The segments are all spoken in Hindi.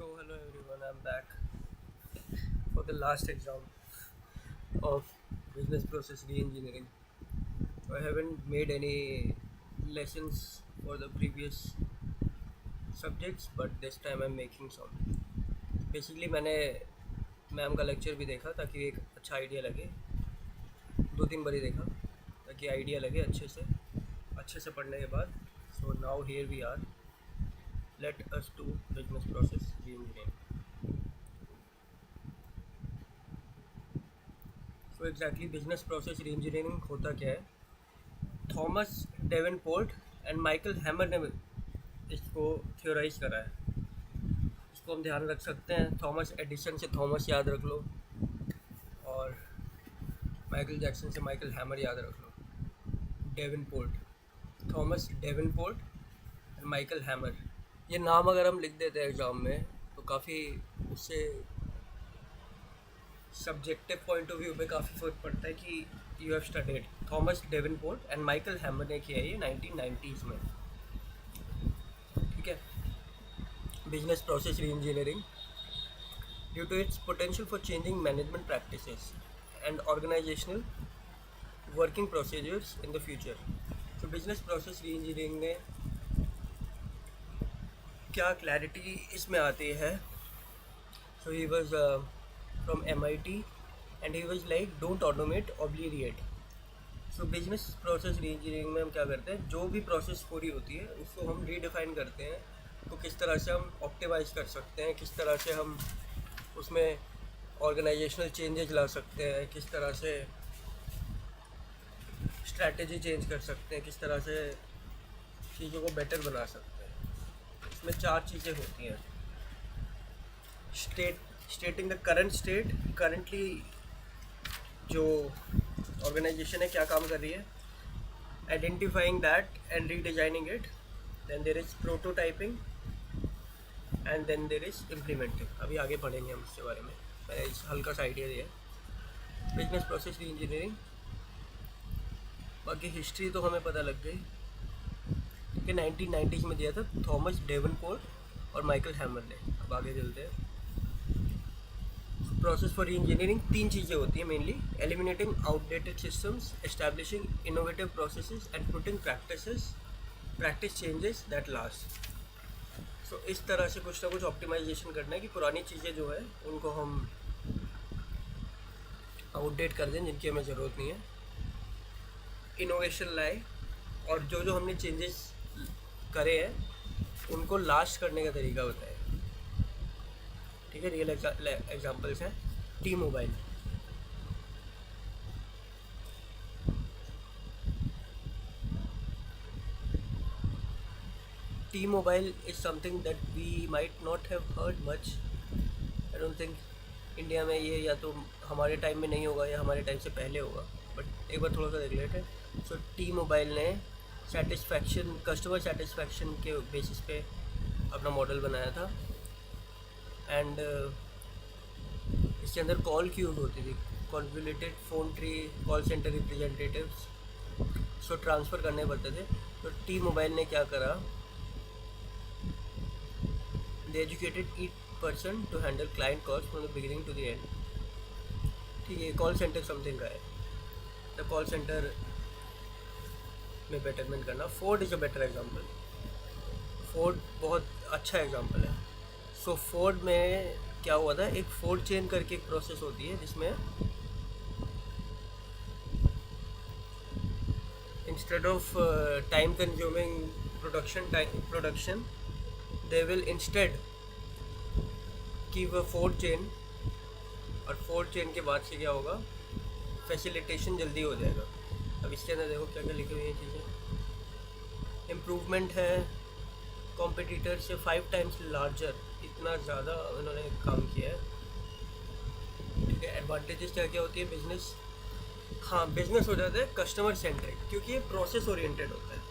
So hello everyone, I'm back for the last exam of business process re-engineering. I haven't made any lessons for the previous subjects, but this time I'm making some. Basically मैंने मैम का लेक्चर भी देखा ताकि एक अच्छा आइडिया लगे, 2-3 बारी देखा ताकि आइडिया लगे अच्छे से पढ़ने के बाद. So now here we are. Let us do business process re-engineering. So exactly business process reengineering होता क्या है? Thomas Davenport and Michael Hammer ने इसको थियोराइज करा है. इसको हम ध्यान रख सकते हैं. थॉमस एडिसन से थॉमस याद रख लो और माइकल जैक्सन से माइकल हैमर याद रख लो. Davenport, Thomas Davenport and Michael Hammer, ये नाम अगर हम लिख देते हैं एग्ज़ाम में तो काफ़ी उससे सब्जेक्टिव पॉइंट ऑफ व्यू पे काफ़ी फ़र्क पड़ता है कि you have studied. Thomas Davenport and Michael Hammer ने किया है ये 1990s में. ठीक है. बिजनेस प्रोसेस री engineering due to its potential for changing management practices and organisational working procedures in the future. तो बिजनेस प्रोसेस री इंजीनियरिंग ने क्या क्लैरिटी इसमें आती है. So he was from MIT and he was like don't automate, obligate. So business process री इंजीनियरिंग में हम क्या करते हैं, जो भी प्रोसेस पूरी होती है उसको हम रीडिफाइन करते हैं. तो किस तरह से हम ऑप्टिमाइज़ कर सकते हैं, किस तरह से हम उसमें ऑर्गेनाइजेशनल चेंजेस ला सकते हैं, किस तरह से स्ट्रैटेजी चेंज कर सकते हैं, किस तरह से चीज़ों को बेटर बना सकते हैं. इसमें 4 चीज़ें होती हैं. Stating the current state, currently जो ऑर्गेनाइजेशन है क्या काम कर रही है. Identifying that and redesigning it. Then there is prototyping and then there is implementing. अभी आगे पढ़ेंगे हम इसके बारे में. मैंने इस हल्का सा आइडिया दिया. बिजनेस प्रोसेस री इंजीनियरिंग, बाकी हिस्ट्री तो हमें पता लग गई कि 1990s में दिया था थॉमस डेवनपोर्ट और माइकल हैमर ने. अब आगे चलते हैं. प्रोसेस फॉर री इंजीनियरिंग 3 चीज़ें होती हैं mainly. Eliminating outdated systems, establishing innovative processes and putting practice changes that last. So इस तरह से कुछ ना कुछ ऑप्टिमाइजेशन करना है कि पुरानी चीज़ें जो है उनको हम आउटडेट कर दें जिनकी हमें ज़रूरत नहीं है. इनोवेशन लाए और जो जो हमने चेंजेस करे हैं उनको लास्ट करने का तरीका बताए. ठीक है. रियल एग्जांपल्स हैं. T mobile, T mobile is something that we might not have heard much. I don't think India में ये या तो हमारे टाइम में नहीं होगा या हमारे टाइम से पहले होगा, बट एक बार थोड़ा सा देख लेते हैं. सो टी मोबाइल ने कस्टमर सेटिस्फैक्शन के बेसिस पे अपना मॉडल बनाया था. एंड इसके अंदर कॉल की यूज़ होती थी, convoluted phone tree, call centre representatives. So transfer करने पड़ते थे. तो टी मोबाइल ने क्या करा, they educated each person to handle client calls from the beginning to the end. ठीक है. कॉल सेंटर समथिंग का है. द कॉल सेंटर में बेटरमेंट करना. Ford is a better example. Ford बहुत अच्छा एग्जाम्पल है. सो फोर्ड में क्या हुआ था, एक फोर्ड चेन करके एक प्रोसेस होती है जिसमें instead of time consuming production they will instead keep a Ford chain. और फोर्ड चेन के बाद से क्या होगा, फैसिलिटेशन जल्दी हो जाएगा. अब इसके अंदर देखो क्या क्या लिखी हुई हैं चीज़ें. इम्प्रूवमेंट है कॉम्पिटिटर से 5 टाइम्स लार्जर. इतना ज़्यादा उन्होंने काम किया है. ठीक है. एडवांटेजेस क्या क्या होती है बिजनेस. हाँ, बिजनेस हो जाता है कस्टमर सेंट्रिक क्योंकि ये प्रोसेस ओरिएंटेड होता है.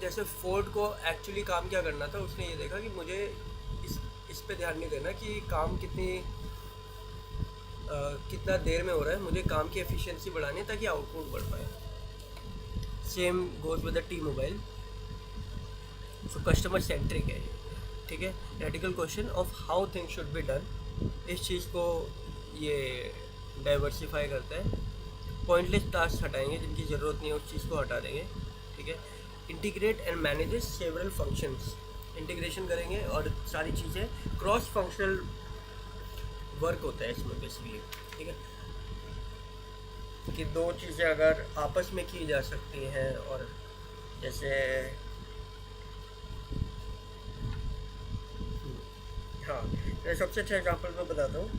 जैसे फोर्ड को एक्चुअली काम क्या करना था, उसने ये देखा कि मुझे इस पे ध्यान नहीं देना कि काम कितना देर में हो रहा है, मुझे काम की एफिशिएंसी बढ़ानी है ताकि आउटपुट बढ़ पाए. Same goes with the T mobile. So customer centric है. ठीक है, ethical question of how things should be done, इस चीज़ को ये डाइवर्सिफाई करता है। पॉइंटलेस टास्क हटाएंगे, जिनकी ज़रूरत नहीं है उस चीज़ को हटा देंगे। ठीक है, integrate and manages several functions, integration करेंगे और सारी चीज़ें क्रॉस फंक्शनल वर्क होता है इसमें बेसिकली। ठीक है, कि दो चीज़ें अगर आपस में की जा सकती हैं, और जैसे हाँ, मैं सबसे अच्छा एग्जांपल मैं बताता हूँ।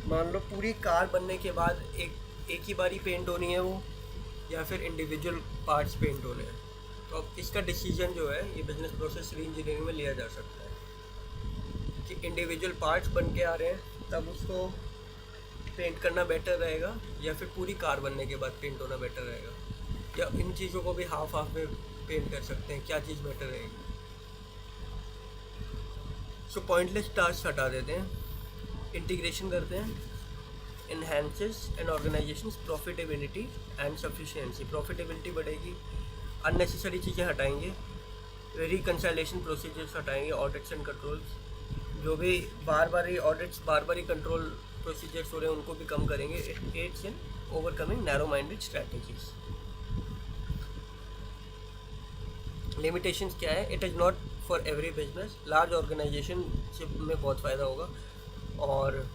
मान लो पूरी कार बनने के बाद एक ही बारी पेंट होनी है वो, या फिर इंडिविजुअल पार्ट्स पेंट होने हैं। तो अब इसका डिसीजन जो है ये बिजनेस प्रोसेस री इंजीनियरिंग में लिया जा सकता है कि इंडिविजुअल पार्ट्स बन के आ रहे हैं तब उसको पेंट करना बेटर रहेगा, या फिर पूरी कार बनने के बाद पेंट होना बेटर रहेगा, या इन चीज़ों को भी हाफ हाफ में पेंट कर सकते हैं, क्या चीज़ बेटर रहेगी। सो पॉइंटलेस टास्क हटा देते हैं, इंटीग्रेशन करते हैं, enhances an organization's profitability and sufficiency, profitability बढ़ेगी, अननेसेसरी चीज़ें हटाएंगे, रिकन्सिलेशन प्रोसीजर्स हटाएंगे, ऑडिट्स एंड कंट्रोल्स, जो भी बार बार ही ऑडिट्स बार बार ही कंट्रोल प्रोसीजर्स हो रहे हैं उनको भी कम करेंगे। It aids in overcoming narrow minded strategies. Limitations क्या है? It is not for every business, large organization में बहुत फ़ायदा होगा। और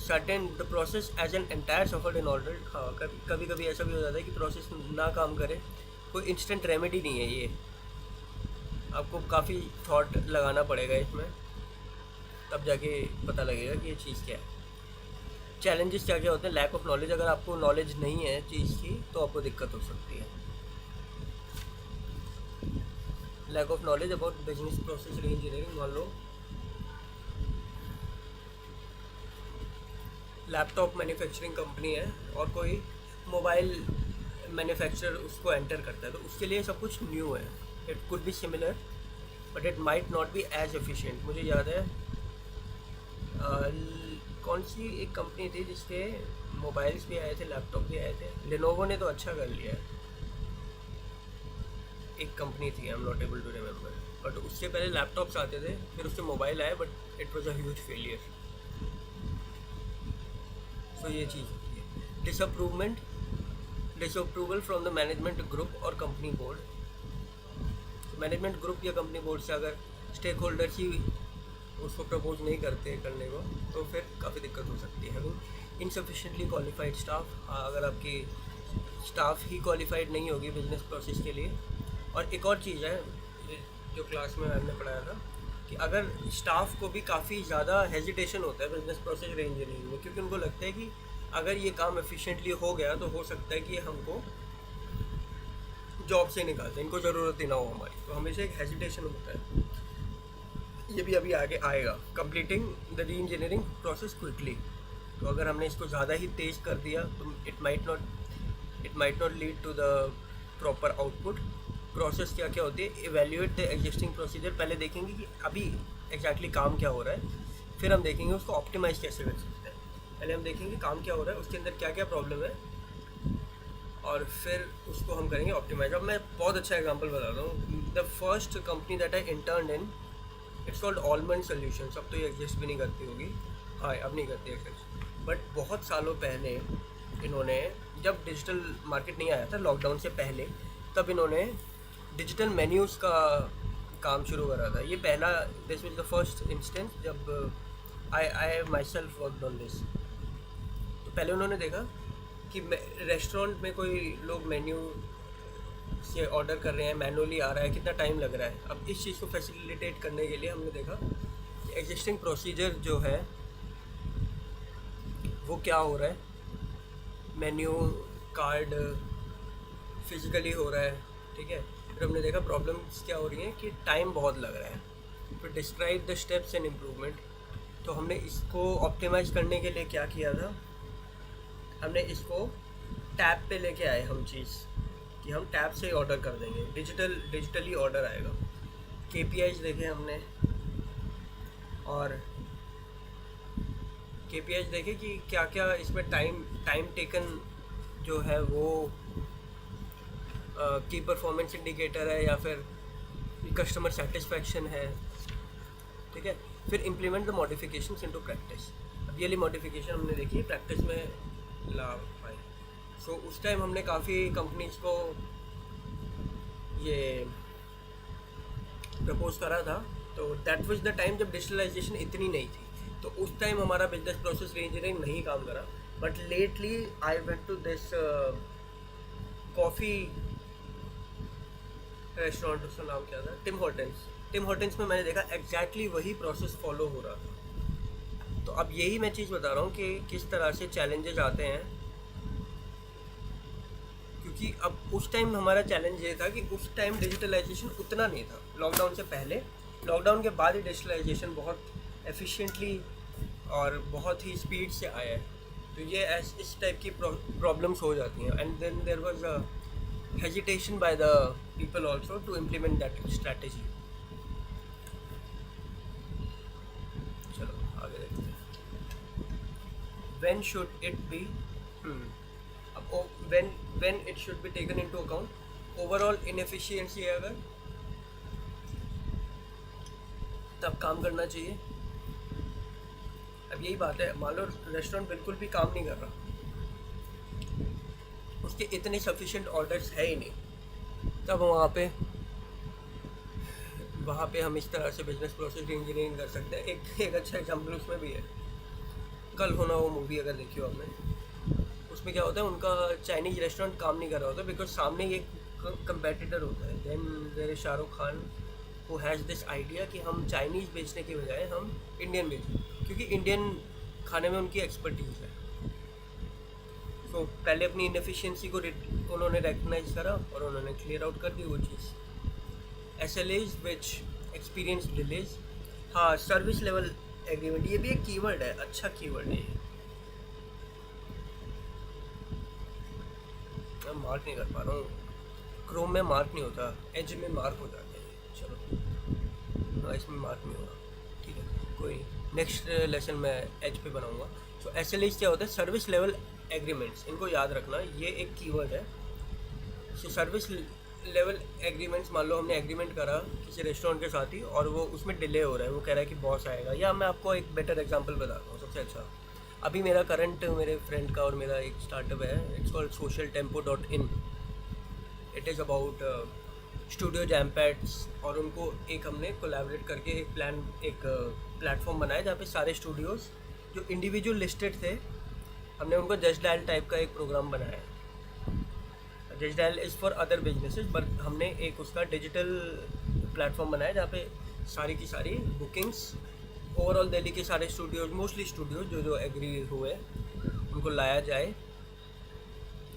certain the process as an entire suffered in order, हाँ कभी कभी ऐसा भी हो जाता है कि प्रोसेस ना काम करे, कोई इंस्टेंट रेमेडी नहीं है ये, आपको काफ़ी थॉट लगाना पड़ेगा इसमें, तब जाके पता लगेगा कि ये चीज़ क्या है। चैलेंजेस क्या क्या होते हैं? लैक ऑफ नॉलेज, अगर आपको नॉलेज नहीं है चीज़ की तो आपको दिक्कत हो सकती है। Lack of knowledge about business process री इंजीनियरिंग, मान लो लैपटॉप मैन्युफैक्चरिंग कंपनी है और कोई मोबाइल मैन्युफैक्चरर उसको एंटर करता है, तो उसके लिए सब कुछ न्यू है। It could be similar but it might not be as efficient. मुझे याद है कौन सी एक कंपनी थी जिसके मोबाइल्स भी आए थे, लैपटॉप भी आए थे, लेनोवो ने तो अच्छा कर लिया है, एक कंपनी थी, I am not able to remember, but उससे पहले लैपटॉप्स आते थे, फिर उससे मोबाइल आए, but it was a huge failure. तो ये चीज़ होती है। Disapproval from the management group और कंपनी बोर्ड, मैनेजमेंट ग्रुप या कंपनी बोर्ड से अगर स्टेक होल्डर्स ही उसको प्रपोज नहीं करते करने को, तो फिर काफ़ी दिक्कत हो सकती है। इनसफिशिएंटली क्वालिफाइड स्टाफ, अगर आपकी स्टाफ ही क्वालिफाइड नहीं होगी बिजनेस प्रोसेस के लिए। और एक और चीज़ है जो क्लास में मैम ने पढ़ाया था, कि अगर स्टाफ को भी काफ़ी ज़्यादा हेजिटेशन होता है बिजनेस प्रोसेस री इंजीनियरिंग में, क्योंकि उनको लगता है कि अगर ये काम एफिशिएंटली हो गया तो हो सकता है कि हमको जॉब से निकाल दें, इनको ज़रूरत ही ना हो हमारी, तो हमेशा एक हेजिटेशन होता है। ये भी अभी आगे आएगा, कंप्लीटिंग द री इंजीनियरिंग प्रोसेस क्विकली। तो अगर हमने इसको ज़्यादा ही तेज़ कर दिया तो it might not lead to the proper output. Process क्या क्या होती है? इवेल्युएट द एग्जिस्टिंग प्रोसीजर, पहले देखेंगे कि अभी एग्जैक्टली काम क्या हो रहा है, फिर हम देखेंगे उसको ऑप्टिमाइज़ कैसे कर सकते हैं। पहले हम देखेंगे काम क्या हो रहा है, उसके अंदर क्या क्या प्रॉब्लम है, और फिर उसको हम करेंगे ऑप्टिमाइज। अब मैं बहुत अच्छा एग्जांपल बताता हूँ। The first company that I intern in, it's called almond solutions. अब तो ये एग्जिस्ट भी नहीं करती होगी, हाँ अब नहीं करती एग्जिस्ट, बट बहुत सालों पहले इन्होंने, जब डिजिटल मार्केट नहीं आया था लॉकडाउन से पहले, तब इन्होंने डिजिटल मेन्यूज़ का काम शुरू करा था। ये पहला, this was the first instance जब I myself worked on this. तो पहले उन्होंने देखा कि रेस्टोरेंट में कोई लोग मेन्यू से ऑर्डर कर रहे हैं, मैनुअली आ रहा है, कितना टाइम लग रहा है। अब इस चीज़ को फैसिलिटेट करने के लिए हमने देखा कि एग्जिस्टिंग प्रोसीजर जो है वो क्या हो रहा है, मेन्यू कार्ड फिजिकली हो रहा है, ठीक है। फिर हमने देखा प्रॉब्लम्स क्या हो रही हैं कि टाइम बहुत लग रहा है। फिर describe the steps and improvement. तो हमने इसको ऑप्टिमाइज़ करने के लिए क्या किया था, हमने इसको टैब पे लेके आए हम चीज़, कि हम टैब से ही ऑर्डर कर देंगे, डिजिटली ऑर्डर आएगा। KPIs देखे हमने, और KPIs देखे कि क्या क्या इसमें टाइम टेकन जो है वो की परफॉर्मेंस इंडिकेटर है, या फिर कस्टमर सेटिस्फैक्शन है, ठीक है। फिर implement the modifications into practice. अब ये मॉडिफिकेशन हमने देखी प्रैक्टिस में ला पाई। सो उस टाइम हमने काफ़ी कंपनीज को ये प्रपोज करा था। तो दैट वाज द टाइम जब डिजिटलाइजेशन इतनी नहीं थी, तो उस टाइम हमारा बिजनेस प्रोसेस रीइंजीनियरिंग नहीं काम करा। But lately I went to this coffee restaurant, उसका नाम क्या था, टिम हॉर्टन्स। टिम हॉर्टन्स में मैंने देखा एग्जैक्टली वही प्रोसेस फॉलो हो रहा था। तो अब यही मैं चीज़ बता रहा हूँ कि किस तरह से चैलेंजेस आते हैं, क्योंकि अब उस टाइम हमारा चैलेंज ये था कि उस टाइम डिजिटलाइजेशन उतना नहीं था। लॉकडाउन से पहले, लॉकडाउन के बाद ही डिजिटलाइजेशन बहुत एफिशिएंटली और बहुत ही स्पीड से आया है। तो ये इस टाइप की प्रॉब्लम्स हो जाती हैं। And then there was a hesitation by the people also to implement that strategy. चलो आगे देखते हैं। व्हेन शुड इट बी अब when it should be taken into account overall inefficiency है अगर, तब काम करना चाहिए। अब यही बात है, मान लो रेस्टोरेंट बिल्कुल भी काम नहीं कर रहा, उसके इतने सफिशिएंट ऑर्डर्स है ही नहीं, तब वहाँ पे हम इस तरह से बिजनेस प्रोसेस इंजीनियरिंग कर सकते हैं। एक अच्छा एग्जाम्पल उसमें भी है, कल होना वो मूवी अगर देखी हो आपने, उसमें क्या होता है, उनका चाइनीज़ रेस्टोरेंट काम नहीं कर रहा होता बिकॉज सामने एक कंपेटिटर होता है। Then there is Shahrukh Khan who has this idea कि हम चाइनीज़ बेचने के बजाय हम इंडियन बेचें, क्योंकि इंडियन खाने में उनकी एक्सपर्टीज़ है। तो पहले अपनी इनएफिशिएंसी को उन्होंने रिकग्नाइज करा और उन्होंने क्लियर आउट कर दी वो चीज़। SLAs विच एक्सपीरियंस डिलेज, हाँ सर्विस लेवल एग्रीमेंट, ये भी एक कीवर्ड है, अच्छा कीवर्ड है ये। मैं मार्क नहीं कर पा रहा हूँ, क्रोम में मार्क नहीं होता, एज में मार्क हो जाता है। चलो हाँ, इसमें मार्क नहीं होगा, ठीक है, कोई नेक्स्ट लेसन में एज पे बनाऊँगा। तो SLAs क्या होता है, सर्विस लेवल एग्रीमेंट्स, इनको याद रखना, ये एक कीवर्ड है। सो सर्विस लेवल एग्रीमेंट्स, मान लो हमने एग्रीमेंट करा किसी रेस्टोरेंट के साथ ही और वो उसमें डिले हो रहा है, वो कह रहा है कि बॉस आएगा। या मैं आपको एक बेटर एग्जांपल बताता हूँ, सबसे अच्छा, अभी मेरा करंट मेरे फ्रेंड का और मेरा एक स्टार्टअप है, it's called socialtempo.in। It is about studio jam pads, और उनको एक हमने कोलैबोरेट करके एक प्लेटफॉर्म बनाया जहाँ पे सारे स्टूडियोज़ जो इंडिविजुअल लिस्टेड थे, हमने उनको जस्ट डायल टाइप का एक प्रोग्राम बनाया है। Just dial is for other businesses, but हमने एक उसका डिजिटल प्लेटफॉर्म बनाया जहाँ पे सारी की सारी बुकिंग्स ओवरऑल दिल्ली के सारे स्टूडियोज, मोस्टली स्टूडियोज जो एग्री हुए, उनको लाया जाए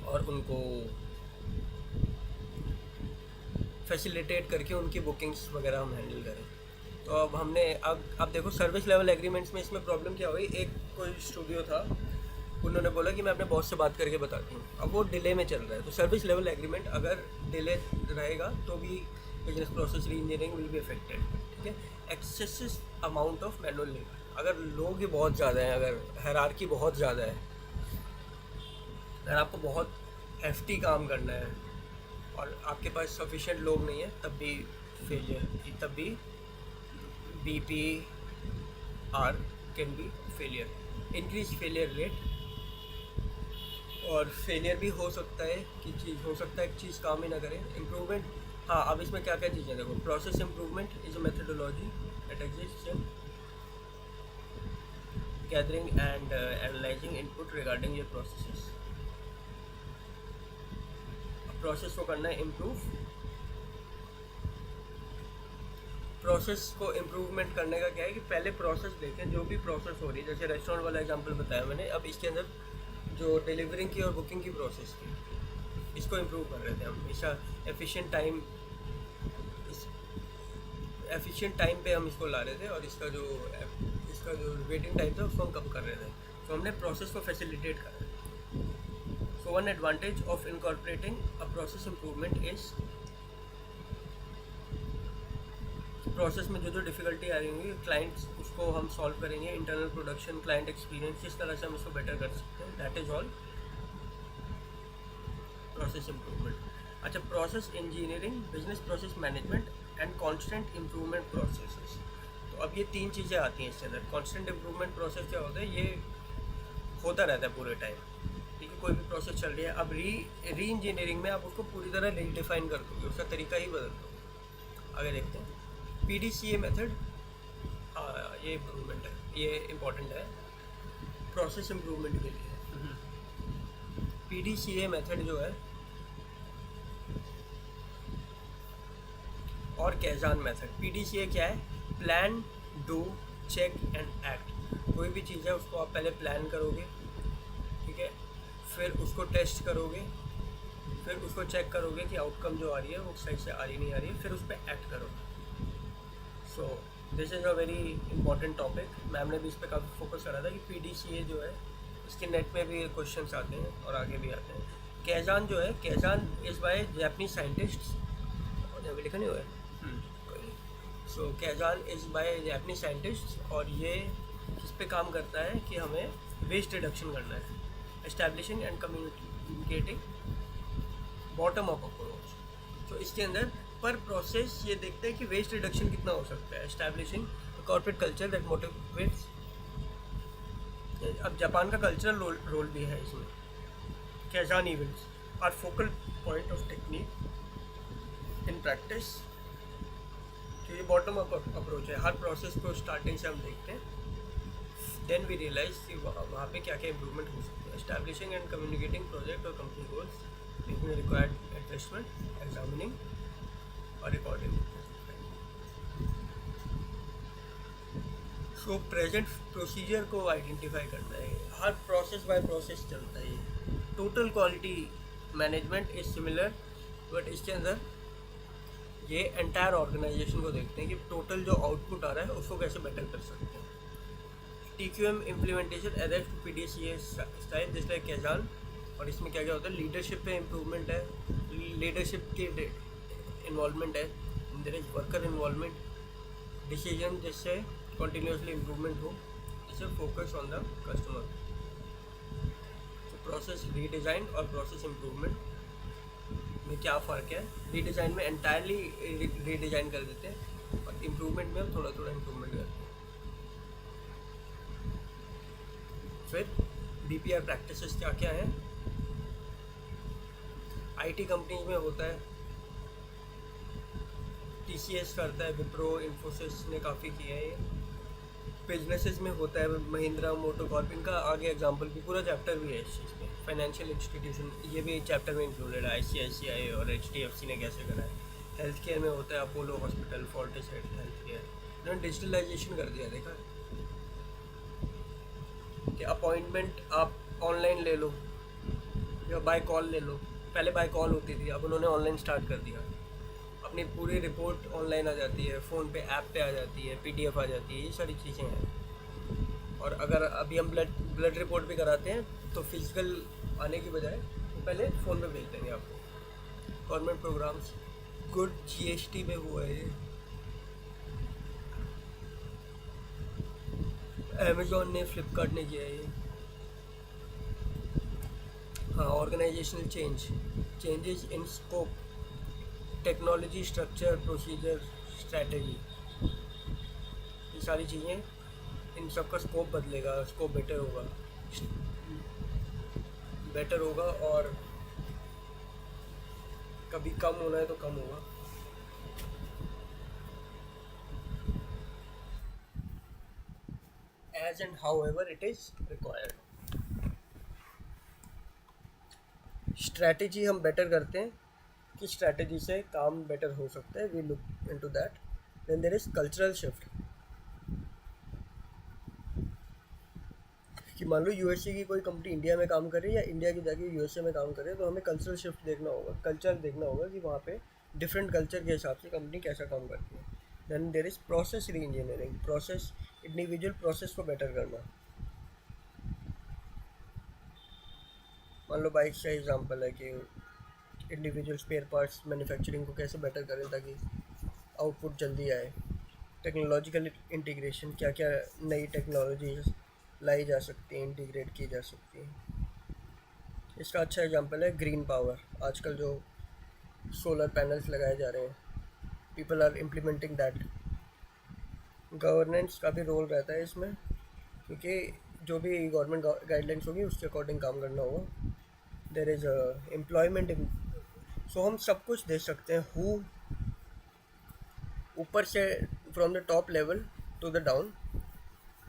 और उनको फैसिलिटेट करके उनकी बुकिंग्स वगैरह हम हैंडल करें। तो अब हमने अब देखो सर्विस लेवल एग्रीमेंट्स में इसमें प्रॉब्लम क्या हुई, एक कोई स्टूडियो था, उन्होंने बोला कि मैं अपने बॉस से बात करके बताती हूँ, अब वो डिले में चल रहा है। तो सर्विस लेवल एग्रीमेंट अगर डिले रहेगा तो भी business process reengineering will be affected, ठीक है। Excessive amount of manual labour, अगर लोग ही बहुत ज़्यादा हैं, अगर हायरार्की बहुत ज़्यादा है, अगर आपको बहुत हेफ्टी काम करना है और आपके पास सफिशिएंट लोग नहीं है, तब भी फेलियर, तब भी BPR can be failure, increase failure rate. और फेलियर भी हो सकता है कि एक चीज़ काम ही ना करे। इम्प्रूवमेंट, हाँ, अब इसमें क्या क्या चीज़ें देखो, process improvement is a methodology that exists in gathering and analyzing input regarding your processes। Process को करना है इम्प्रूव, प्रोसेस को इम्प्रूवमेंट करने का क्या है कि पहले प्रोसेस देखें, जो भी प्रोसेस हो रही है, जैसे रेस्टोरेंट वाला एग्जांपल बताया मैंने, अब इसके अंदर जो डिलीवरिंग की और बुकिंग की प्रोसेस थी, इसको इम्प्रूव कर रहे थे हम। हमेशा एफिशिएंट टाइम पे हम इसको ला रहे थे, और इसका जो वेटिंग टाइम था उसको हम कम कर रहे थे। तो हमने प्रोसेस को फैसिलिटेट करा। So one advantage of incorporating a process improvement is, process में जो डिफ़िकल्टी आ रही होंगी क्लाइंट्स, उसको हम सॉल्व करेंगे। इंटरनल प्रोडक्शन, क्लाइंट एक्सपीरियंस, किस तरह से हम इसको बेटर कर सकते हैं, that is all process improvement. अच्छा, process engineering, business process management and constant improvement processes. तो अब ये तीन चीज़ें आती हैं इसके अंदर। कांस्टेंट इम्प्रूवमेंट प्रोसेस क्या होता है, ये होता रहता है पूरे टाइम, ठीक है। कोई भी प्रोसेस चल रही है, अब री इंजीनियरिंग में आप उसको पूरी तरह रीडिफाइन कर दोगे, उसका तरीका ही बदल दोगे। आगे देखते हैं PDCA मेथड। हाँ, ये इम्प्रूवमेंट है, ये इम्पोर्टेंट है प्रोसेस इम्प्रूवमेंट के लिए। PDCA मेथड जो है और कैजान मेथड। PDCA क्या है? Plan, do, check and act. कोई भी चीज़ है उसको आप पहले प्लान करोगे, ठीक है, फिर उसको टेस्ट करोगे, फिर उसको चेक करोगे कि आउटकम जो आ रही है वो सही से आ रही नहीं आ रही है, फिर उस पर एक्ट करोगे। So this is a very important topic. Ma'am ने भी इस पर काफ़ी फोकस करा था कि PDCA जो है, इसके नेट में भी क्वेश्चंस आते हैं और आगे भी आते हैं। कैजान जो है, कैजान इज़ बाय जापानीज साइंटिस्ट्स, और यहाँ पे लिखा नहीं हुआ है। सो कैजान इज़ बाय जापानीज साइंटिस्ट, और ये इस पे काम करता है कि हमें वेस्ट रिडक्शन करना है, establishing and communicating bottom up approach. तो इसके अंदर पर प्रोसेस ये देखते हैं कि वेस्ट रिडक्शन कितना हो सकता है, establishing corporate culture that motivates. अब जापान का कल्चरल रोल भी है इसमें। Kaizen events are focal point of technique in practice. तो ये बॉटम अप अप्रोच है, हर प्रोसेस को स्टार्टिंग से हम देखते हैं, देन वी रियलाइज कि वहाँ पे क्या क्या इम्प्रूवमेंट हो सकते हैं। एस्टैब्लिशिंग एंड कम्युनिकेटिंग प्रोजेक्ट और company goals, making required adjustment, examining और रिकॉर्डिंग। सो प्रेजेंट प्रोसीजर को आइडेंटिफाई करना है, हर प्रोसेस बाय प्रोसेस चलता है ये। Total quality management is similar, but इसके अंदर ये एंटायर ऑर्गेनाइजेशन को देखते हैं कि टोटल जो आउटपुट आ रहा है उसको कैसे बेटर कर सकते हैं। TQM implementation adapt to PDCA style just like kaizen. और इसमें क्या क्या होता है, लीडरशिप पे इम्प्रूवमेंट है, लीडरशिप के इन्वॉल्वमेंट है, there is worker involvement, decision जिससे कंटिन्यूसली इम्प्रूवमेंट हो, जिससे फोकस ऑन द कस्टमर। तो प्रोसेस रीडिज़ाइन और प्रोसेस इम्प्रूवमेंट में क्या फ़र्क है? रीडिज़ाइन में एंटायरली रीडिज़ाइन कर देते हैं, और इम्प्रूवमेंट में हम थोड़ा थोड़ा इम्प्रूवमेंट करते हैं। फिर BPR प्रैक्टिसेस क्या क्या हैं? IT कंपनीज में होता है, TCS करता है, विप्रो, इन्फोसिस ने काफ़ी किया है ये। बिजनेसेस में होता है, महिंद्रा, मोटोकॉर्प, इनका आगे एग्जांपल भी, पूरा चैप्टर भी है इस चीज़ में। फाइनेंशियल इंस्टीट्यूशन ये भी चैप्टर में इंक्लूडेड है, ICICI और HDFC ने कैसे करा है। हेल्थ केयर में होता है, Apollo hospital, Fortis health care. इन्होंने डिजिटलाइजेशन कर दिया, देखा कि अपॉइंटमेंट आप ऑनलाइन ले लो या बाय कॉल ले लो। पहले बाय कॉल होती थी, अब उन्होंने ऑनलाइन स्टार्ट कर दिया। अपनी पूरी रिपोर्ट ऑनलाइन आ जाती है, फ़ोन पे, ऐप पे आ जाती है, PDF आ जाती है, ये सारी चीज़ें हैं। और अगर अभी हम ब्लड रिपोर्ट भी कराते हैं तो फिजिकल आने की बजाय वो पहले फ़ोन पे भेज देंगे आपको। गवर्नमेंट प्रोग्राम्स, गुड GST में हुआ है ये। अमेजोन ने, फ्लिपकार्ट ने किया है ये। हाँ, organizational changes in scope, technology, structure, procedure, strategy, ये सारी चीज़ें, इन सब का स्कोप बदलेगा, स्कोप बेटर होगा, और कभी कम होना है तो कम होगा। As and however it is required. Strategy हम बेटर करते हैं, कि स्ट्रैटेजी से काम बेटर हो सकता है, we look into that. Then there is cultural shift, कि मान लो USA की कोई कंपनी इंडिया में काम कर रही है, या इंडिया की जाके USA में काम कर रही है, तो हमें कल्चरल शिफ्ट देखना होगा, कल्चर देखना होगा कि वहाँ पे डिफरेंट कल्चर के हिसाब से कंपनी कैसा काम करती है। देन देयर इज प्रोसेस री इंजीनियरिंग, प्रोसेस, इंडिविजुअल प्रोसेस को बेटर करना। मान लो बाइक का एग्जाम्पल है कि इंडिविजुअल स्पेयर पार्ट्स मैन्युफैक्चरिंग को कैसे बेटर करें ताकि आउटपुट जल्दी आए। टेक्नोलॉजिकल इंटीग्रेशन, क्या क्या नई टेक्नोलॉजीज लाई जा सकती हैं, इंटीग्रेट की जा सकती हैं। इसका अच्छा एग्जांपल है ग्रीन पावर। आजकल जो सोलर पैनल्स लगाए जा रहे हैं, people are implementing that. Governance का भी रोल रहता है इसमें, क्योंकि जो भी गवर्नमेंट गाइडलाइंस होगी उसके अकॉर्डिंग काम करना होगा। देर इज़ एम्प्लॉयमेंट, सो हम सब कुछ देख सकते हैं हु, ऊपर से from the top level to the down.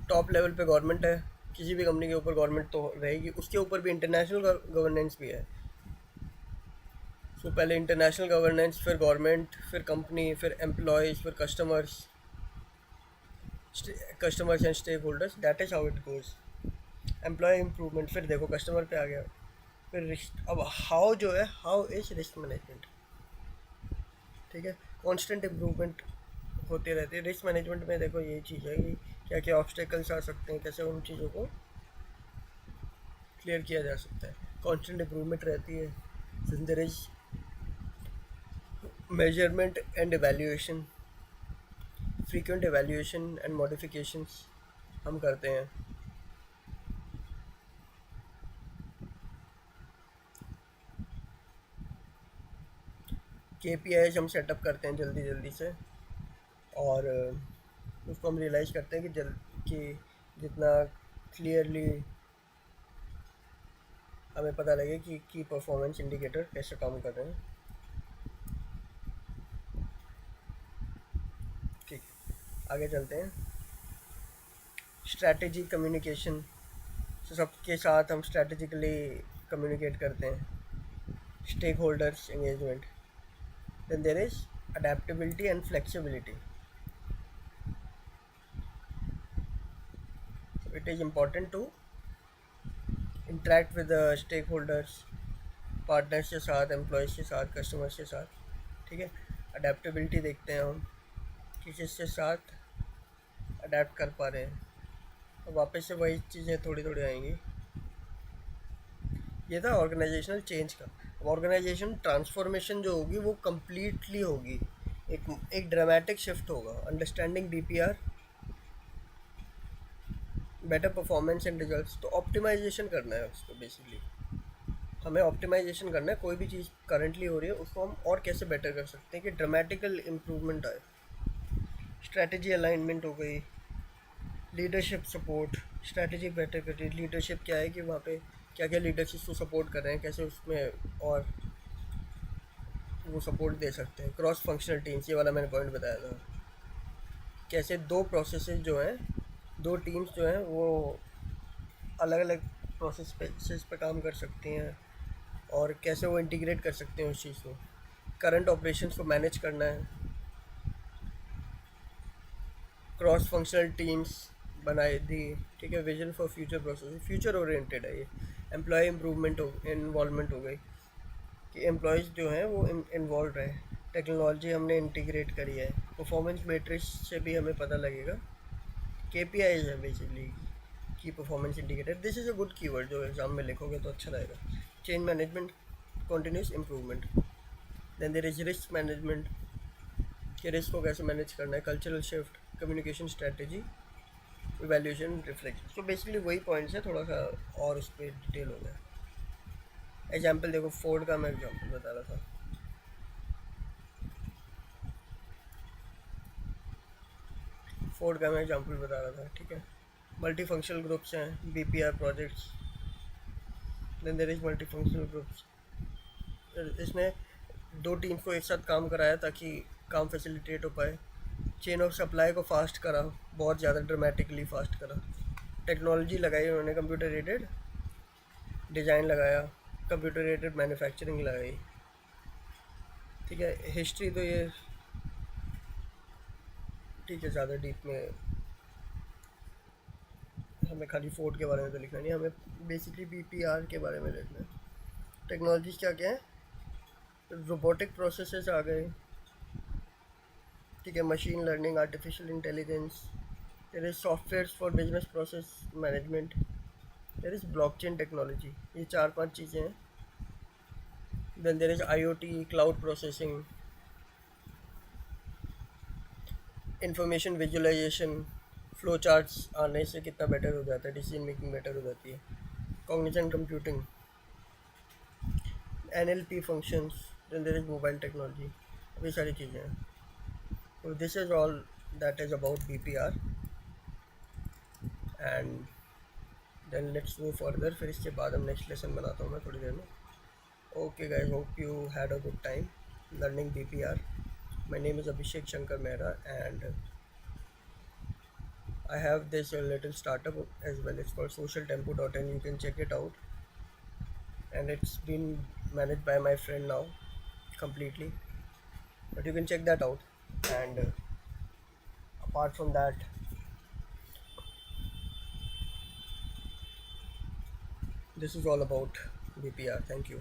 Top level पे गवर्नमेंट है, किसी भी कंपनी के ऊपर गवर्नमेंट तो रहेगी, उसके ऊपर भी इंटरनेशनल गवर्नेंस भी है। सो पहले इंटरनेशनल गवर्नेंस, फिर गवर्नमेंट, फिर कंपनी, फिर एम्प्लॉयज़, फिर customers and stakeholders, that is how it goes. Employee improvement, फिर देखो कस्टमर पे आ गया, फिर रिस्क। अब हाउ जो है, हाउ इज रिस्क मैनेजमेंट, ठीक है। कॉन्स्टेंट इम्प्रूवमेंट होते रहती है रिस्क मैनेजमेंट में। देखो ये चीज़ है कि क्या क्या ऑब्स्टेकल्स आ सकते हैं, कैसे उन चीज़ों को क्लियर किया जा सकता है। कॉन्स्टेंट इम्प्रूवमेंट रहती है। There is measurement and evaluation, frequent evaluation and modifications हम करते हैं। KPIs हम सेटअप करते हैं जल्दी जल्दी से, और उसको हम रियलाइज़ करते हैं कि जितना क्लियरली हमें पता लगे कि परफॉर्मेंस इंडिकेटर कैसे काम कर रहे हैं। ठीक, आगे चलते हैं। स्ट्रैटेजी कम्युनिकेशन, सबके साथ हम स्ट्रैटेजिकली कम्युनिकेट करते हैं। Stakeholders engagement, then there is adaptability and flexibility. It is important to interact with stakeholders, partners के साथ, एम्प्लॉयज़ के साथ, कस्टमर्स के साथ, ठीक है। अडेप्टेबिलिटी देखते हैं हम कि किसके साथ अडेप्ट कर पा रहे हैं। अब वापस से वही चीज़ें थोड़ी थोड़ी आएंगी। ये था ऑर्गेनाइजेशनल चेंज का। ऑर्गेनाइजेशन ट्रांसफॉर्मेशन जो होगी वो कम्प्लीटली होगी, एक ड्रामेटिक शिफ्ट होगा। Understanding DPR, better performance and results. तो ऑप्टिमाइजेशन करना है उसको, बेसिकली हमें ऑप्टिमाइजेशन करना है। कोई भी चीज़ करंटली हो रही है उसको हम और कैसे बेटर कर सकते हैं कि ड्रामेटिकल इम्प्रूवमेंट आए। स्ट्रैटेजी अलाइनमेंट हो गई, लीडरशिप सपोर्ट, स्ट्रैटेजी बेटर कर रही है। लीडरशिप क्या है कि वहाँ पे क्या क्या लीडरशिप को सपोर्ट कर रहे हैं, कैसे उसमें और वो सपोर्ट दे सकते हैं। क्रॉस फंक्शनल टीम्स, ये वाला मैंने पॉइंट बताया था, कैसे दो प्रोसेसेस जो हैं, दो टीम्स जो हैं वो अलग अलग प्रोसेस पे काम कर सकती हैं, और कैसे वो इंटीग्रेट कर सकते हैं उस चीज़ को। करंट ऑपरेशंस को मैनेज करना है। क्रॉस फंक्शनल टीम्स बनाई दी, ठीक है। Vision for future process, future oriented है ये। एम्प्लॉय इम्प्रूवमेंट इन्वॉल्वमेंट हो गई कि एम्प्लॉयज़ जो हैं वो इन्वॉल्व रहे। टेक्नोलॉजी हमने इंटीग्रेट करी है। परफॉर्मेंस मैट्रिक्स से भी हमें पता लगेगा। KPIs है basically, key performance indicator. This is a good keyword, जो एग्जाम में लिखोगे तो अच्छा रहेगा। Change management, continuous improvement. Then there is risk management, कि रिस्क को कैसे मैनेज करना है। Cultural shift, communication strategy, evaluation, reflection. तो बेसिकली वही पॉइंट्स है, थोड़ा सा और उस पर डिटेल हो गया। एग्जाम्पल देखो, फोर्ड का मैं एग्जाम्पल बता रहा था। फोर्ड का मैं एग्जाम्पल बता रहा था, ठीक है। मल्टी फंक्शनल ग्रुप्स हैं, BPR projects. Then there is multi functional groups. इसने दो टीम्स को एक साथ काम कराया ताकि काम फैसिलिटेट हो पाए। चेन ऑफ सप्लाई को फास्ट करा, बहुत ज़्यादा ड्रामेटिकली फास्ट करा। टेक्नोलॉजी लगाई उन्होंने, कंप्यूटर एडेड डिज़ाइन लगाया, कंप्यूटर एडेड मैन्युफैक्चरिंग लगाई, ठीक है। हिस्ट्री तो ये ठीक है, ज़्यादा डीप में हमें खाली फोर्ड के बारे में तो लिखना नहीं, हमें बेसिकली BPR के बारे में लिखना है। टेक्नोलॉजीज क्या क्या है, रोबोटिक प्रोसेसेस आ गए, ठीक है। Machine learning, artificial intelligence, there is software for business process management, there is blockchain technology. ये चार पांच चीज़ें हैं। Then there is IoT, cloud processing, information visualization. Flow charts आने से कितना बेटर हो जाता है, डिसीजन मेकिंग बेटर हो जाती है। Cognition computing, NLP functions. Then there is mobile technology. ये सारी चीज़ें हैं। So this is all that is about BPR, and then let's move further. फिर इसके बाद हम next lesson बनाता हूँ मैं थोड़ी देर में. Okay guys, hope you had a good time learning BPR. My name is Abhishek Shankar Mehra, and I have this little startup as well. It's called socialtempo.in. You can check it out, and it's been managed by my friend now completely. But you can check that out. And apart from that, this is all about BPR. Thank you.